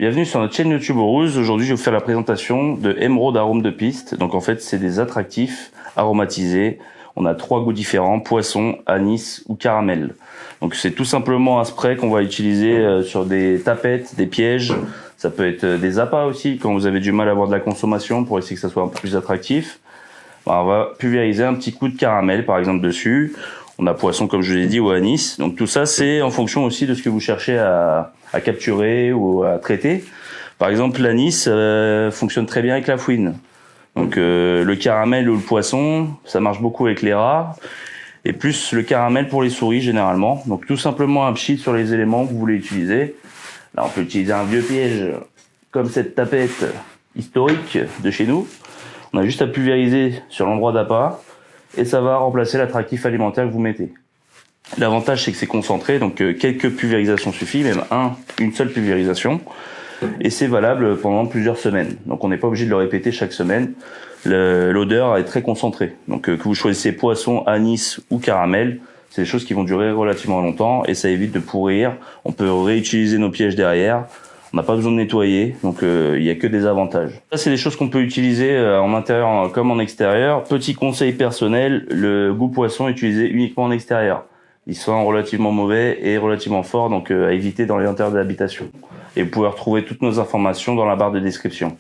Bienvenue sur notre chaîne YouTube Rose. Aujourd'hui, je vais vous faire la présentation de Emeraude Arôme de Piste. Donc en fait, c'est des attractifs aromatisés. On a 3 goûts différents, poisson, anis ou caramel. Donc c'est tout simplement un spray qu'on va utiliser sur des tapettes, des pièges. Ça peut être des appâts aussi, quand vous avez du mal à avoir de la consommation, pour essayer que ça soit un peu plus attractif. On va pulvériser un petit coup de caramel par exemple dessus. On a poisson comme je l'ai dit ou anis. Donc tout ça c'est en fonction aussi de ce que vous cherchez à capturer ou à traiter. Par exemple l'anis fonctionne très bien avec la fouine. Donc le caramel ou le poisson ça marche beaucoup avec les rats. Et plus le caramel pour les souris généralement. Donc tout simplement un pchit sur les éléments que vous voulez utiliser. Là on peut utiliser un vieux piège comme cette tapette historique de chez nous. On a juste à pulvériser sur l'endroit d'appât et ça va remplacer l'attractif alimentaire que vous mettez. L'avantage c'est que c'est concentré, donc quelques pulvérisations suffit, même une seule pulvérisation. Et c'est valable pendant plusieurs semaines. Donc on n'est pas obligé de le répéter chaque semaine. L'odeur est très concentrée. Donc que vous choisissez poisson, anis ou caramel, c'est des choses qui vont durer relativement longtemps et ça évite de pourrir. On peut réutiliser nos pièges derrière. On n'a pas besoin de nettoyer, donc il y a que des avantages. Ça, c'est des choses qu'on peut utiliser en intérieur comme en extérieur. Petit conseil personnel, le goût poisson est utilisé uniquement en extérieur. Il sent relativement mauvais et relativement fort, donc à éviter dans l'intérieur de l'habitation. Et vous pouvez retrouver toutes nos informations dans la barre de description.